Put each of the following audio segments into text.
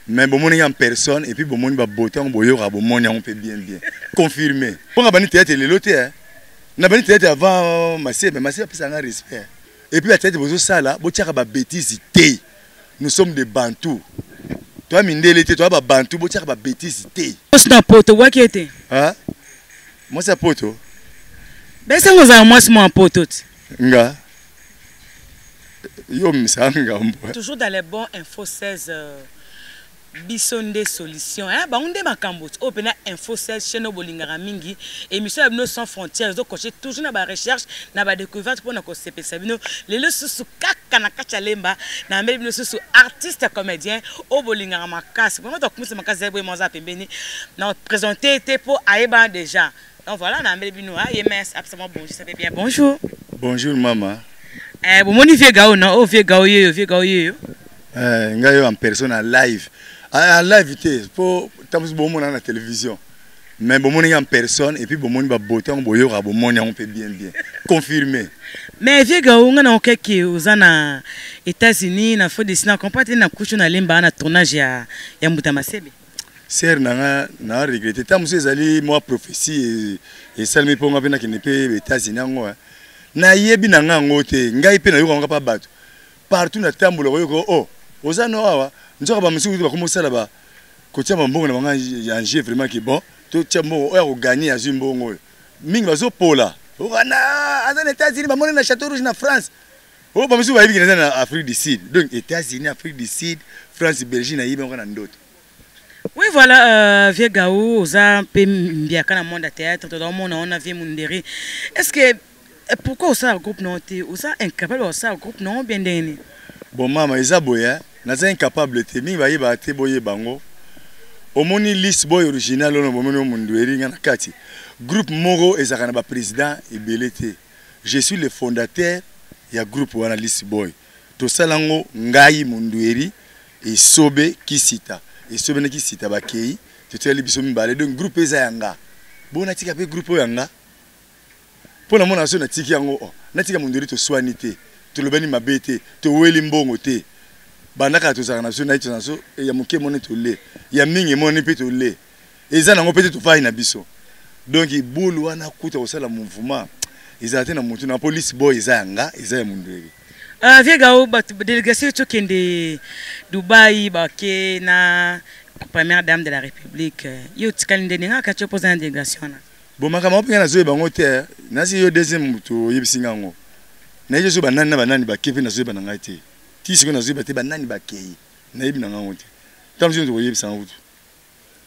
Mais bon en personne et puis bon ba beauté on boyo ra bon on peut bien confirmer. Pour bani théâtre les loté hein. Na bani théâtre avant Masebe ça un respect. Et puis la théâtre bozo ça là, bo tiaka ba bêtise té. Nous sommes des bantous. Toi mindele té toi ba bantou bo tiaka ba bêtise té. C'est un pote wa qui était. Hein? Moi c'est poto. Ben c'est moi c'est mon pote. Nga. Yo msanga mbo. Toujours dans les bons info 16 Bisonde solution hein ba onde makambo o pena info 16 chez no bolingara mingi émission Abino sans frontières donc cocher toujours na ba recherche na ba découverte pour na ko CPC bino lelo susu kaka na kachalemba na mbele bino susu artiste comédien o bolingara makasi vraiment donc musa makasi ebo moza pembeni na présenter était pour aeba déjà donc voilà na mbele bino ah yemes absolument bonjour ça fait bien bonjour Bonjour maman bon moni vie gao na o vie gao ye ngayo en personne en live. En live, pour bon à la télévision. Mais bon en personne et puis bon ba beauté on boyo ra bon on peut bien confirmer. Mais vieux gars on a quelques aux na États-Unis na faut dessiner compartir na couche na lemba na tournage ya Mbuta Masebe. Ser na regretter tamu ezali moi prophétie et salmi pour ngapena ki ne pe États-Unis ngo. Na yebi na ngo te ngai pe na yo nga pa bato. Partout na tambulo ko oh ozano awa nzoka ba misuku ba komosala ba kotia mbongo na banga yanje vraiment ki bon to tia mbongo oya gagner ya zimbongo mingi bazo pola wana azana États-Unis ba mona na Château Rouge na France o ba misuku ba yibi na Afrique du Sud donc États-Unis Afrique du Sud France Belgique na yibi ngona na ndoto. Oui voilà vieux Gaou oza pe mbiaka na monde théâtre to monde on a vu munderi est-ce que pourquoi ça groupe non te oza incapable ça groupe non bien deni. Bon maman eza boya naza incapable te mingi ba yeba te boye bango omoni list boy original ono bomoni mundu eringa na kati groupe moko ezaka na ba président ebelete je suis le fondateur ya groupe wana list boy to salango ngai mundu eri et sobe kisita et sobe na kisita bakei to teli biso mbale donc groupe eza yanga bona tika pe groupe yanga pona mona so na tiki yango na tika mundu eri to soinité to lobani mabete to weli mbongo te bandaka tozaka na so na ito na so ya moke moni to le ya mingi moni pe to le eza nango peut to fai na biso donc ibulu wana kuta osala mouvement eza te na mutu na police boy eza yanga eza ya mundere vieux gars ba délégation to kende Dubaï ba ke na première dame de la République yo tikalinde nga ka to poser une délégation na bon makama opinga na zo bango te na si yo deuxième mutu yebisinga ngo na yeso banani ba kepe na zo bananga te ti siko na zo bate banani ba kei na yebi na nga ngote tamzo to yebisa ngutu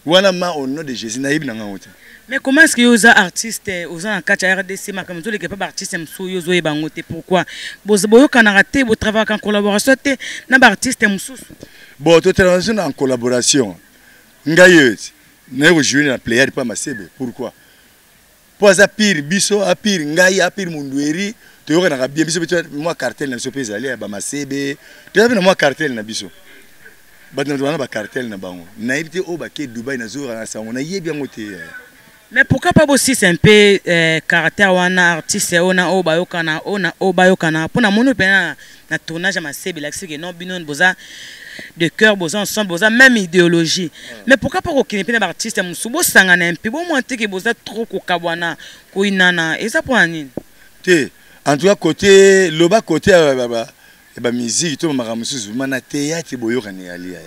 wana ma au nom de Jésus na yebi na nga ngote. Mais comment est-ce que vous êtes artiste, vous êtes en catch RDC, mais comme vous n'êtes pas artiste, vous êtes bangoté. Pourquoi? Vous avez raté, vous travaillez en collaboration, vous êtes artiste. Bon, tu travailles en collaboration. Ngayeut, nous jouons dans la Pléiade pas Masebe. Pourquoi? Pour ça pire, biso, a pire, ngaye, a pire mundueri, tu as bien biso, moi cartel na sopé aller à Masebe. Tu as vu moi cartel na biso. But nous avons un cartel na bango. Naïbité au baquet Dubaï na zora na sa, on a yé bien moté. Mais pourquoi pas aussi c'est un peu caractère wana artiste ona obayokana pour na mono pena na tournage à Masebe la que non binon boza de cœur boza ensemble boza même idéologie. Mais pourquoi pas aucun pena artiste musubo sangana un peu bon monter que boza trop kokabwana ko inana et ça pour nini? Té en tout cas côté loba côté ba musique to maramusu mana théâtre boyokana ali ya.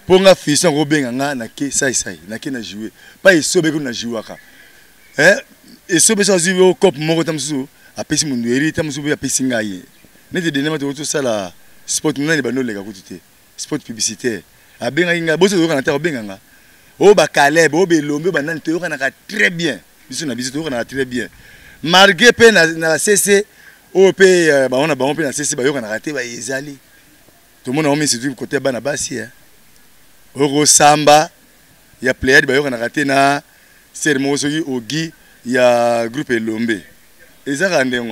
Pour nga fils en Robin na ke sai na ke na jouer pas isobe ko na jouaka isobe so ziwe o cop moko tamsu apesi mundu eri tamsu be apesi ngai ne te denema to sala sport nani ba no lega kutite sport publicitaire abenga nga boso to kana ta obenga nga o ba Caleb o be lombe ba nani to kana ka très bien biso na biso to kana très bien marqué pe na CC o pe ba on pe na CC ba yo kana te ba ezali to mona o mi se du côté bana basi Oro Samba, il y a Pléiade, il y a raté na cérémonie Ogi, il y a groupe Lombe. Et ça rend bien.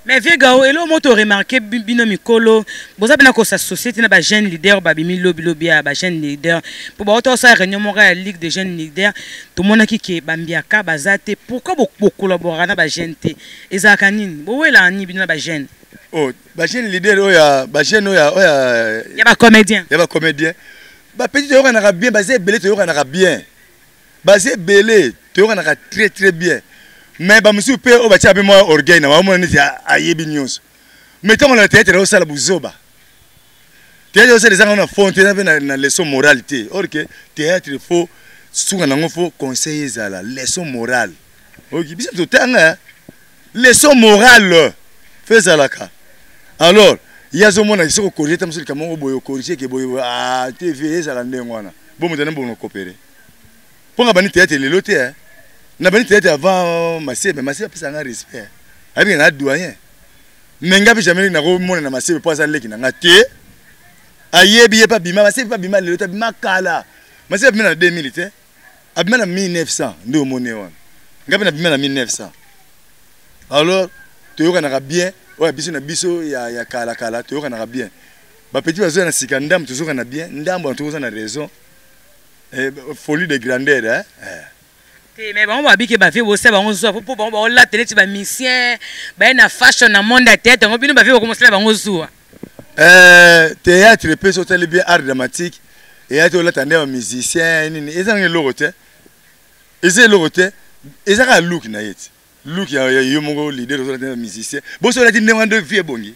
Mais vieux gars, et là moto remarqué bino mikolo, vous avez na sa société na ba jeune leader ba bimi lobby ba jeune leader. Pour ba auto ça réunion morale ligue de jeunes leaders, tout le monde qui bambiaka bazate, pourquoi beaucoup collaborer na ba jeune té. Et ça kanini, bo wela ni bino ba jeune. Oh, ba jeune leader oya, ba jeune oya ya ba comédien. Ya ba comédien. Ba petit to yoka bien, basé belé to yoka bien. Basé belé to yoka très très bien. Mais ba musu pe o ba tia pe moi orgueil na wa mo ni ayebi news. Mettons on la tête au sala buzoba. Théâtre c'est des gens on fontaine na leçon moralité. Or que théâtre il faut souvent nango faut conseiller ça la leçon morale. OK, bisa to tanga leçon morale. Fais ça là ka. Alors, il y a zo mona isoko corriger tam sur kamongo boyo corriger ke boyo TV ça la ndengwana. Bon mo tena bon coopérer. Pour ngabani théâtre le loté hein. Na bani théâtre avant Masebe pesa nga respect. Abi na doyen. Menga bi jamais na ko mona na Masebe pour ça leki na ngate. Ayebi pas bima Masebe pas bima le loté bima kala. Masebe bima na 2000 te. Abima na 1900 ndo moné wana. Ngabi na bima na 1900. Alors, tu yoka na bien. Ouais, biso na biso ya kala tu yoka na bien. Ba petit bazo na sikandam tu yoka na bien. Ndambo tu yoka na raison. Folie de grandeur hein. Mais bon, on que bavé aussi, on se voit pour bon la télé, tu vas musicien, ben na fashion na monde à tête, on vient bavé on commence là, on se voit. Théâtre peut sauter bien art dramatique et être là t'en es musicien, ils ont le logoté, ils ont le logoté, ils ont un look na yet, look ya mon leader de musicien. Bon sur la dit de vieux bongi,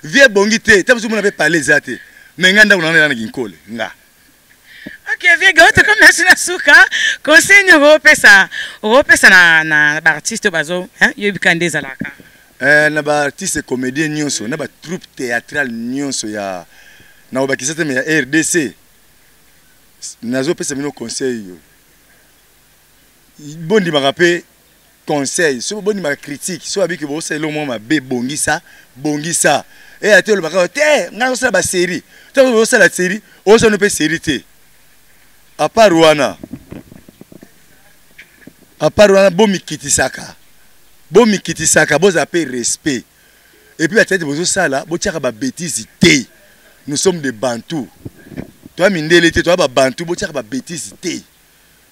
vieux bongi te, t'as besoin de parler zate, mais nganda on en est dans ginkole, nga. Ok, vieux gars, tu commences na souka, conseil européen na artiste bazo, hein, yobi kande zalaka. Na ba artiste comédien nyonso, na ba troupe théâtrale nyonso ya na obakisa te ya RDC. Nazo pesa mino conseil yo. Bondi makape conseil, so bondi ma critique, so abi ke bo se lo mo ma be bongisa. Et ate lo baka te, nga so ba série. To bo se la série, o so no pe série te. À part Rwanda, bomi kitisaka, boza appelé respect. Et puis à tête de ça là, botiaka ba bêtise té. Nous sommes des Bantous. Toi mindele té, toi ba Bantou, botiaka ba bêtise té.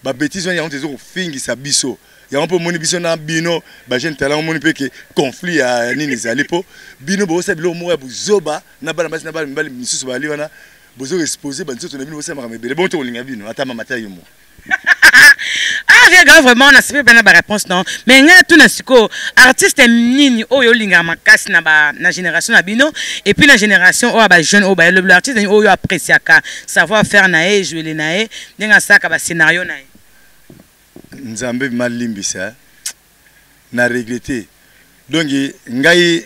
Ba bêtise on y a on te zo fingi sa biso. Ya on peut moni biso na bino, ba jeune talent moni pe que conflit à nini zalipo. Bino bo sa bilo mo ya buzoba, na bana basi na bana mbali misusu ba liwana. Bozo exposé banzo to na bino ça makamebe bon to linga bino ata mamata yomo. Ah vieux vraiment na c'est bien la réponse non mais nga tout na siko artiste nini oyo linga makasi na génération na bino et puis la génération o ba jeune o ba le artiste oyo apprécier ka savoir faire na e jouer na e ndinga saka ba scénario na e. Nzambe malimbisa na regretter donc ngai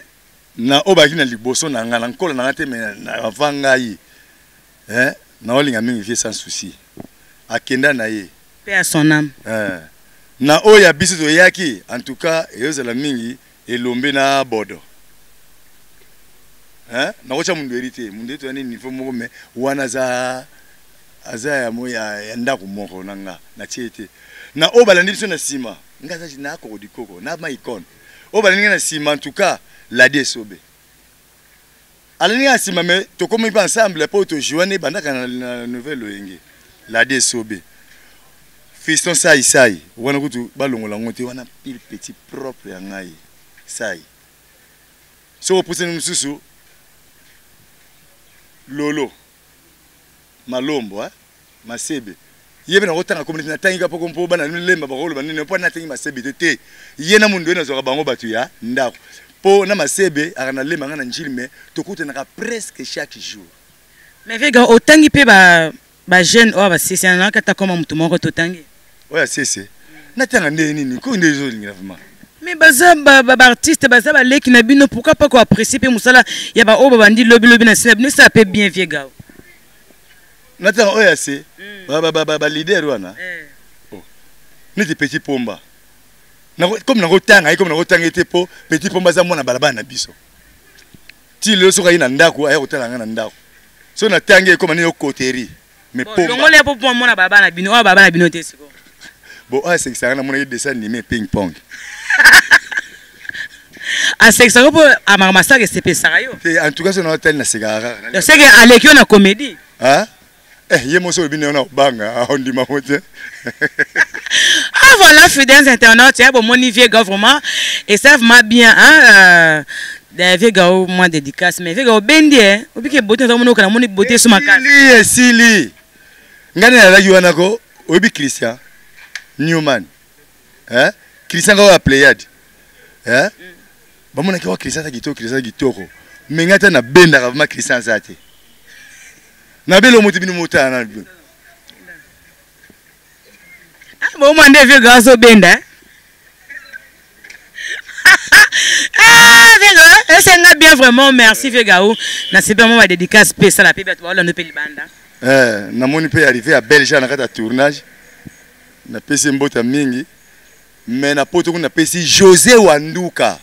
na obaki na liboso na ngala nkola na ngate mais na avant ngai hein na olinga mingi vie sans souci akenda na ye paix à son âme na oya biso to yaki en tout cas ezala mingi elombe na bodo hein na kocha mundu hérité mundu to ani niveau moko mais wana za ya moya ya ndako moko nanga na tiete na obalandi biso na sima ngaza na ko dikoko na ma icon obalandi na sima en tout cas la desobe. Alani sima mais to comme pas ensemble pour te joindre bandaka na nouvelle oyenge la desobe. Fiston sai wana kutu balongola ngote wana pile petit propre ya ngai sai. So pousse mususu lolo malombo Masebe. Yebe na kotanga community na tangi kapoko mpo bana lemba bakolo banene po na tangi Masebe te. Yena mundu ena zoka bango batu ya ndako. Po na Masebe akana lemba ngana njili me tokutenaka presque chaque jour. Mais vega otangi pe ba jeune o ba sisi na kata koma mtu moko totangi. Oya sisi. Na tanga nini ko ndezo linga vraiment. Mais baza ba artiste baza ba leki na bino pourquoi pas ko apprécier pe musala ya ba o ba bandi lobby na sina bino ça peut bien vega. Natanga oya se ba leader wana. Oh. Niti petit pomba. Comme na kotanga comme na kotanga ete po petit pomba za mona balabana na biso. Ti le soka ina ndako aya kotala ngana ndako. So na tangi comme na yo koteri. Mais pomba. Ngole po mona balabana na bino, balabana na bino te siko. Bon, c'est ça na mona dessin animé ping pong. A sexa ko a mamasa que c'est pesara yo. En tout cas c'est na hôtel na segara. Je sais que Alekio na comédie. Hein? Yemo so bino na banga ondi mamote. Ah voilà, fidèles internautes, bon mon niveau gouvernement et ça va bien hein Vieux Gao, moi dédicace, mais Vieux Gao, bendi, hein. Ou bien que beauté, nous avons une beauté sur ma case. Sili. Ngane la yuanako, obi Christian Newman. Hein? Christian Gao Pléiade. Hein? Bamona ki wa Christian Christian Gitoko. Mais ngata na benda ka ma Christian zate. Na belo muti binu mutana. Ah bon moi Vieux Gao so benda. Ah, Vieux c'est bien vraiment merci Vieux Gao. Na c'est vraiment ma dédicace spéciale à Pébet on ne peut le banda. Na moni pe arrivé à Belgique na kata tournage. Na pesi mbota mingi. Mais na poto kuna pesi José Wanduka.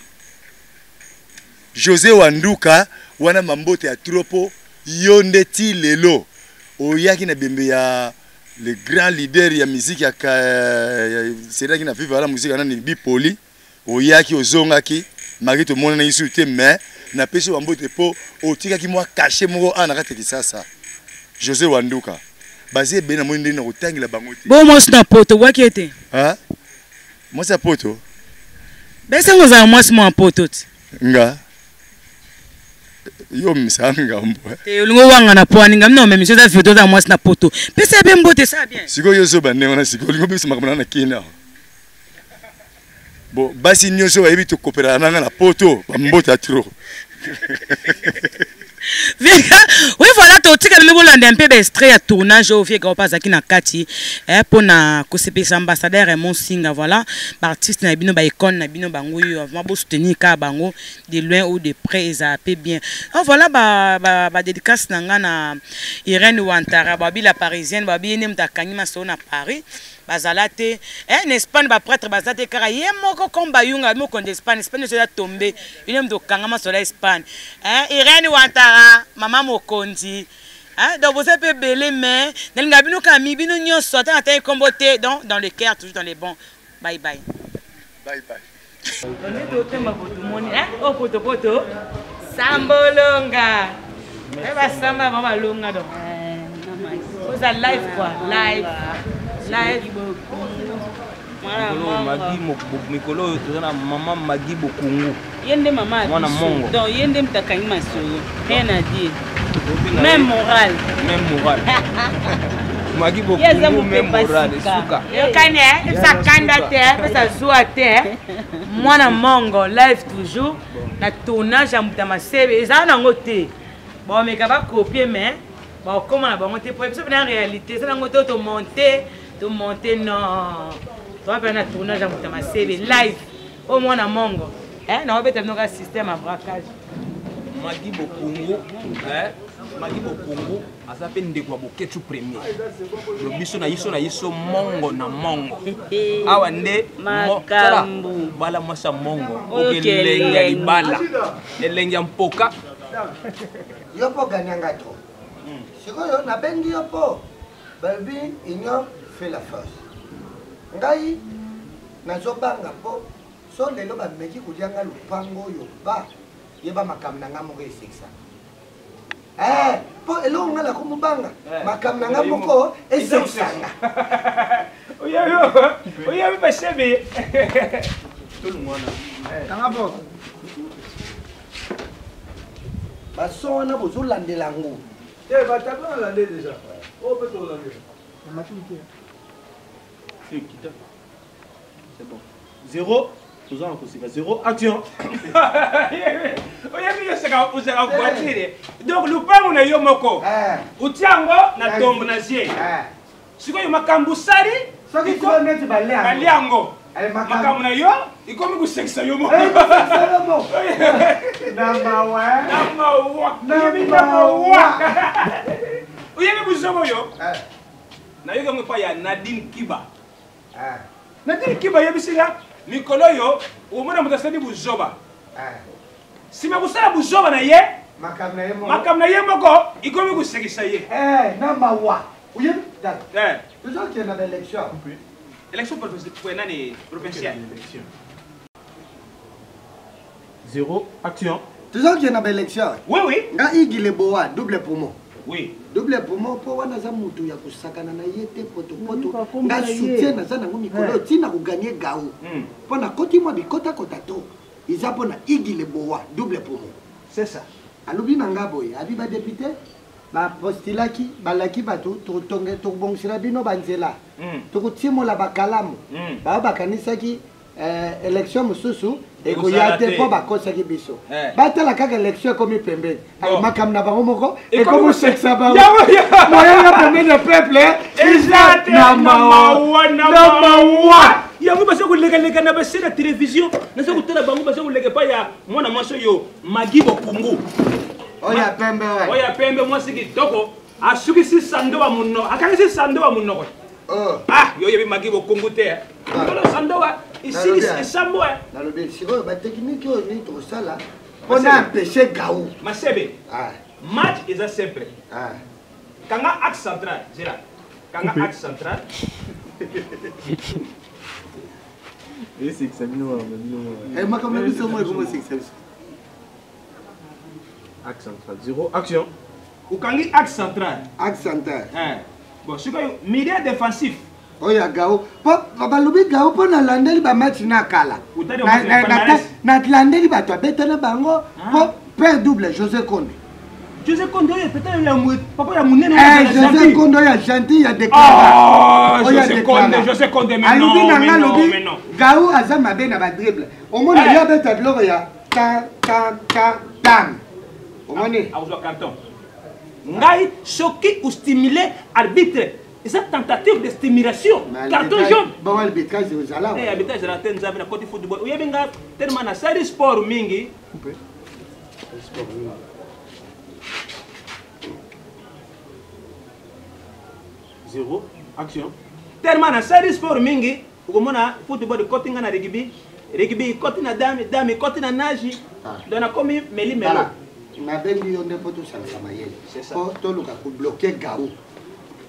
José Wanduka wana mambote ya tropo yondeti lelo. Oyaki na bembe ya le grand leader ya musique ya c'est là qui na vivre la musique na ni bipoli. Oyaki ozongaki marito mona na insulté mais na pesi wambote po otika ki moi caché moko ana kata kisasa. José Wanduka. Basé ben na mwinde na kotangila bango te. Bon moi c'est poto waki était. Hein? Moi c'est poto. Ben c'est moi c'est poto. Nga. Yo msanga mbo. Te lungo wanga na poani ngam non mais monsieur ça photo dans moi c'est poto. Ben c'est bien beauté ça bien. Siko yo so bande ngona siko lingo biso makamana na kina. Bon basi nyoso wa yebi to coopérer na poto ba mbota trop. Oui voilà to tika le bolanda un peu extrait à tournage au Vieux Gao pasaki na kati pour na ko sepesa ambassadeur et mon singa voilà artiste na bino ba icône na bino bango yo vraiment beau soutenir ka bango de loin ou de près ça peut bien. Voilà ba dédicace na nga na Irène Wantara ba bi la parisienne ba bi nem ta kanyima so na Paris bazalate en Espagne ba prêtre bazate kara yemoko komba yunga moko d'Espagne Espagne so ya tomberinem do kangama so la Espagne Irène Wantara maman mokonzi donc vous avez belé mais n'enga bino kami bino nyo sorti en tant comboté donc dans le cœur toujours dans les bons bye bye Bye bye. on est au thème pour tout le monde oh poto sambolonga ba samba mama longa donc vous a live quoi live Magi Mikolo, tu as maman Magi Bokungu. Yende maman. Mwana mongo. Donc yende mtakangi masoro. Rien à dire. Même moral. Même moral. Magi Bokungu même moral. Suka. Yo kane, ça kanda te, ça zoa te. Mwana mongo live toujours. Na tournage à mutama sebe, ça na ngote. Bon mais ka ba copier mais bon comment na ba ngote pour ça en réalité, ça na ngote to monter non. Toi faire un tournage à mutama sebe live. Au moins na mongo. Na obeta noka système à braquage. Magi Bokungu, Magi Bokungu, asa pe ndekwa boketu premier. Le biso na yiso mongo na mongo. Awa nde makambu bala masa mongo. Okelenga libala. Elenga mpoka. Yopo ganyanga to. Sikoyo na bengi yopo. Baby inyo fait la force. Ngai nazobanga po so lelo ba meki kujanga lupango yo ba yeba makamna ngamo ke seksa. Po elo ngala kumubanga makamna ngamo ko eseksa. Oya ba shebe. Tout le monde. Kangabo. Ba so na bozolandela ngo. Bah t'as pas landé déjà. Oh peut-être landé. C'est bon. 0, nous allons continuer. 0, action. Donc le pas on a yo moko. Utiango na tombe na zie. Siko yo makambu sari. Soki kilomètre baliango. Baliango. Makambu na yo ikomi ku sexa yo moko. Oyebi buzomo yo. Na yo ngi pa ya Nadine Kiba. Nadine Kiba yebisila mikolo yo umona mutasani buzoba. Sima kusala buzoba na ye makamna ye moko ikomi kusekisa ye. Namba wa. Oyebi dat. Toujours qu'il y a des élections. Élection provinciale. 0, action. Toujours qu'il y a des élections. Oui, oui. Nga igile boa double poumon. Oui. Double poumon po wana za mutu ya kusakana na yete poto. Nga soutien na za nango mikolo tina ko gagner gao. Pona koti mwa bikota kota to. ils ont Iggy le Boa, double poumon. C'est ça. Alobi Nangaboy, Abiba député, postilaki, balaki bato, bon sirabino banzela. Timo la bakalam, bakanisaki, élection mususu, et qu'on y a des fois bakosaki biso. Batala kaka élection comme pembe. Makam na baromoko, et comme sexe à baro. Moyen la pembe de peuple, Exact, Namawa. Yango basa ko lega na basa na télévision na sa ko tala bango basa ko lega pa ya mwana mwaso yo Magibo Kungu oya pembe mwa siki toko asuki si sando wa munno akanga si sando wa munno ko yo yebi Magibo Kungu te kolo sando wa ici isambo na lobe siko ba technique yo ni to sala on a empêché Gaou Masebe match est assez simple kanga axe central zera kanga axe central Et c'est que ça minoué. Et moi, comme je dis, comment c'est que ça. Axe central. 0. Action. Ou quand il axe central. Axe central. Bon, c'est quoi milieu défensif. Oh, ya Gao. Balobi Gao, pour na landeli ba match na kala. Na landeli ba to betana bango. Pour père double José Conde. José Conde, peut-être il a papa il a mouné. José Conde, il a gentil, il a déclaré. Oh, José Conde, mais non. Gaou Azam a bien à dribble. Au moins, il y a des tableaux, il y a tam. Au moins, il y a un carton. Ngai, choqué ou stimulé, arbitre. Et cette tentative de stimulation. Carton jaune. Bon, l'arbitrage, c'est aux alarmes. L'arbitrage, c'est la tête de la côté football. Il y a tellement de série sport mingi. Coupé. 0. Action. Tellement na série sport mingi, ukomona football de côté ngana rugby côté na dame côté na nage. Dona komi meli melo. Na bengi onde poto sala mayele. C'est ça. Poto luka ko bloquer Gaou.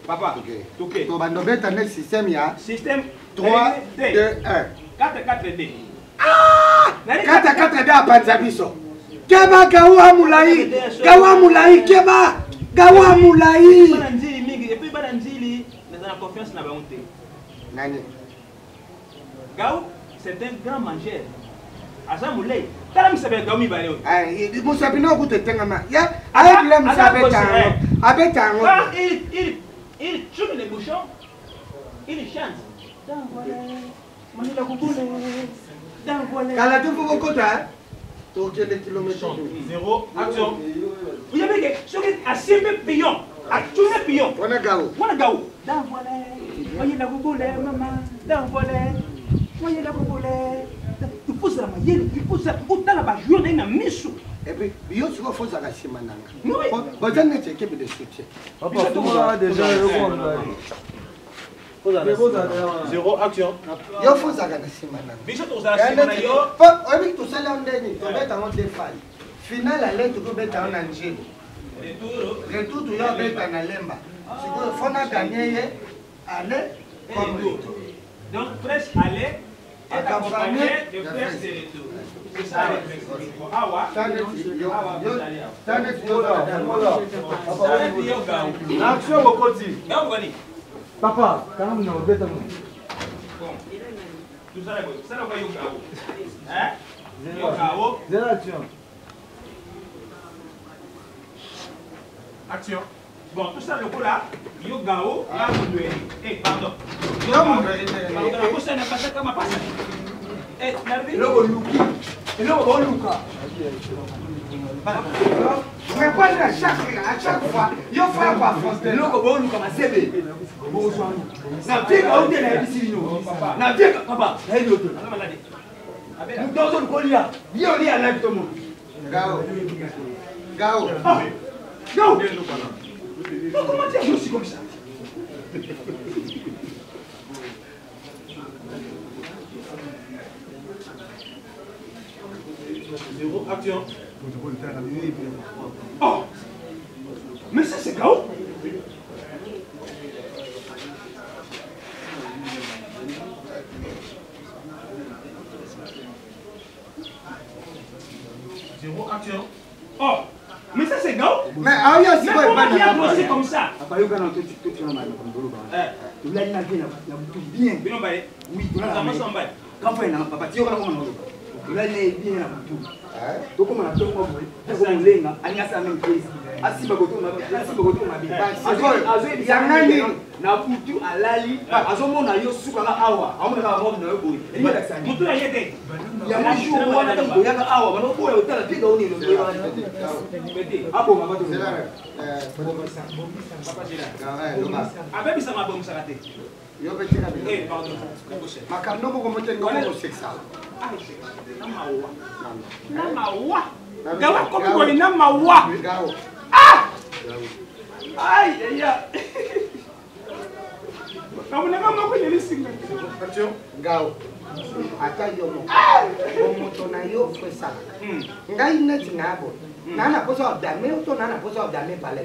Papa. OK. To bando beta na système ya. Système 3 2 1. 4-4-D. 4-4-D apanza biso. Keba Gaou amulai. Gaou amulai keba. Gaou amulai. Bananzili mingi et puis bananzili na confiance na bangote. Nani? Gaou, c'est un grand mangeur. Azamulei. Tala msabe Gaou mi baleo. Il musabino ko tetengama. Ya, avec le msabe tango. Avec tango. Il chume les bouchons. Il chante. D'envoler. Manila Kukule. D'envoler. Kala tu faut kota. To kende kilomètre. 0. Action. Vous avez que ce qui a simple pion. A chume pion. Wana Gaou. D'envoler. Manila Kukule maman. D'envoler. Manila Kukule. Il faut ça il faut ça autant la journée na misu. Et puis bio sur faut ça kasima nanga. Oui. Bon j'en ai équipe de soutien. Papa, toi déjà le 0. Action. Yo faut ça kasima nanga. Biso to za simana yo. Obi to sala ndeni to beta on défaille. Final aller to beta on Angelo. Retour to yo beta na Lemba. Siko fona gagner aller comme retour. Donc presse aller accompagné de presse de retour. C'est ça le Awa. Action au côté. Papa, quand on a bête Bon. Tout ça là, ça là va yo Gaou. Hein? Yo Gaou. 0 action. Action. Bon, tout ça le coup là, yo Gaou, là vous devez. Eh, pardon. Yo Non, Gaou. mais Pardon, la ça n'a pas ça comme passé. Eh, Narvi. Logo Luki. Logo Luka. Mais quoi à chaque fois, il faut pas foncer. Logo bon Luka ma sebe. Na vika on de la bisino. Na vika papa, hey loto. Nous dans une colia. Viens on est à la tout le monde. Gao. Gao. Non. Comment dire aussi comme ça? Zéro action. Oh! Mais ça c'est Gaou! Zéro action. Oh! Mais ça c'est Gaou! Mais ah oui, c'est Mais quoi comment il a bossé comme ça? Après yo kana tout sur la main comme dolo ba. Tu l'as bien. Bino baye. Oui, tu Nous l'as. avons son baye. Quand faut na papa, tu yo kana comment. Là, il est bien à tout. Donc, on a tout le monde. On a ça même place. Asi bagoto ma bien. Yangani na putu alali. Azomona yo suka na awa. Amona ka mo na yo boy. Mutu ya yete. Ya mashu wana na boya na awa. Bano boya utala piga oni no. Beti. Apo mabato. Papa jira. Abebi sama bomu sakate. Yo beti na bi. Pardon. Makamno ko mo tengo ko sexa. Na mawa. Gawa ko ko na mawa. Gawo. Ah! Aïe, aïe, on a vraiment connu les signes. Gao. Ata yo mo. Moto na yo fwe sala. Ngai net ngabo. Nana posa dame to nana posa dame pale.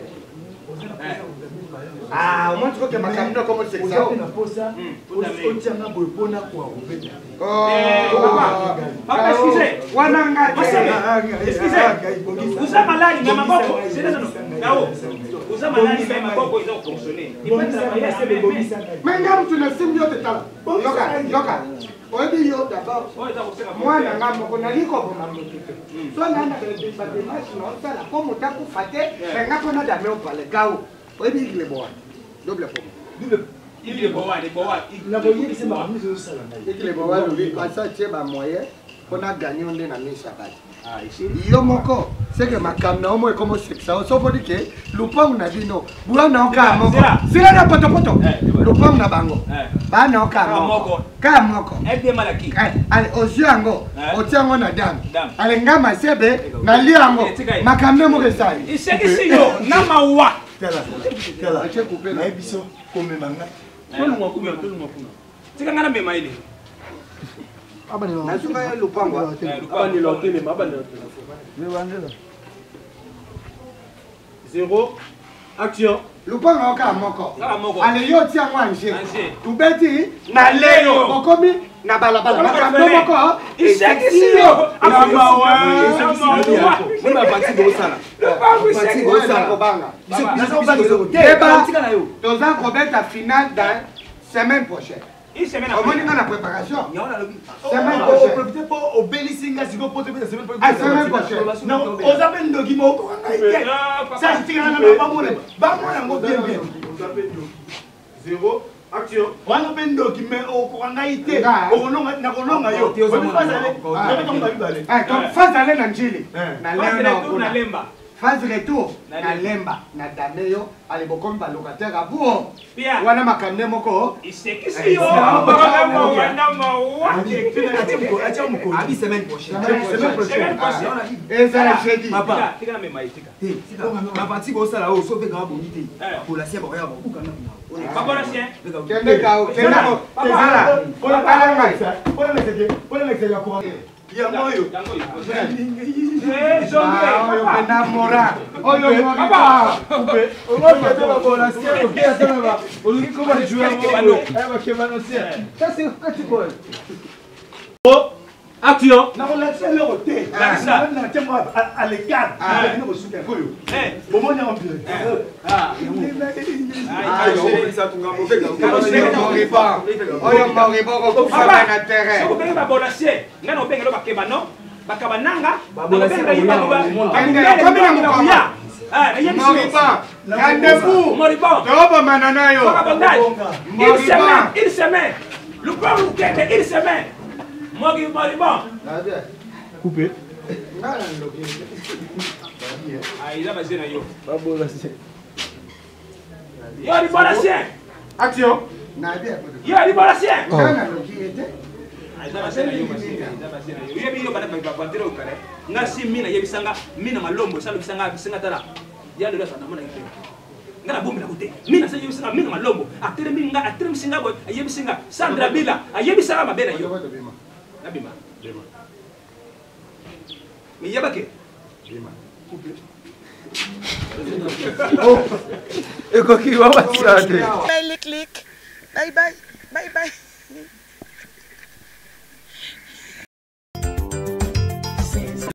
Ah, moi tu vois que ma camino comme c'est ça. On a posa. On tient na boy pona kwa obeta. Papa, excusez. Wananga. Excusez. Vous avez malade, mais ma coco, c'est ça. Là-haut. Vous avez malade, mais ma coco, ils ont fonctionné. Il peut travailler à mes mais ngam tu ne sim yo tetala. Yoka. Obi yo d'abord. Moi na ngam ko na liko bo mamukite. So na na de démarche non ça la comme ta ku fate, mais ngako na dame o pale gao. Obi ile bo. Double pomme. Il est bon, il est bon. La boyée c'est ma mise au salon. Il est bon, oui. Ça tient ma moyen. On a gagné on est dans les chabat. Ah, ici. Yo moko, c'est que ma cam na omo comme c'est ça. So faut dire que lupang na dino. Bua na oka moko. Sila na poto. Lupang na bango. Ba na oka moko. Ka moko. Ebe malaki. Allez, oziango. Otiango na dam. Allez ngama sebe na liango. Makamne mo resali. Iseki siyo na mawa. Tela. Ache couper na ebiso comme manga. Tout le monde. Tika ngana mema ile. Nasunga ya lupango. Abani l'hôtel, abani l'hôtel. 0 action. Lupango ka moko. Allez yo tiango anje. Tubeti na leyo. Bokomi na balabala. Makamno moko. Iseki siyo. Amawa. Mama parti do sala. Parti do sala kobanga. Dans un probeta final dans semaine prochaine. Une semaine après. On a la préparation. Semaine prochaine. Profitez pas au Bélisinga si vous posez la semaine prochaine. À semaine prochaine. Non, aux appels de Guimau. Ça, c'est un peu pas bon. Pas bon, bien. 0 action. On appelle de Guimau au courant d'Haïti. Au long, na kolonga yo. Phase aller na njili. Na lemba. Phase retour na lemba na dameyo ale bokom ba locataire abuo. Wana makamne moko. Iseki siyo. Wana mawa. Acha mko. Abi semaine prochaine. Et ça la jeudi. Papa. Tika na mema itika. Ma partie ko sala o so fe ga bonité. Pour la sienne ya ba kana. Papa la sien. Kende kao. Papa. Kola kala ngai. Kola leke ya ko. Ya moyo. Oyo enamora. Oyo papa. Coupe. On va mettre la bola sienne. OK, attends là. On lui comment jouer un ballon. Eh va que va ça c'est petit ball. Oh, action. Na on la fait le roté. Ça na tiens à l'écart. Nous au soutien koyo. Bon on est en bien. Oyo moriba ko fama na terrain. Ko benga bola sien. Ngana benga lo bakeba no. Bakabananga. Babola Moriba, rendez-vous. Moriba. Toba mananayo. Il semaine. Le plan vous quête, il semaine. Moriba. Coupé. Ah, il a basé na yo. Babola c'est. Yo di bola sien. Action. Yo di bola sien. Nana lokiete. Yebi yo bana ba bandera ukare ngasi mina yebisanga mina malombo salo bisanga bisinga tala ya lelo sana mona yike ngana bombe na kote mina sa yebisanga mina malombo atere minga atere msinga boy yebisanga Sandra Bila ayebisanga mabena yo na bima mi yabake bima Oh, eko ki wa wasade. Bye, click. Bye bye.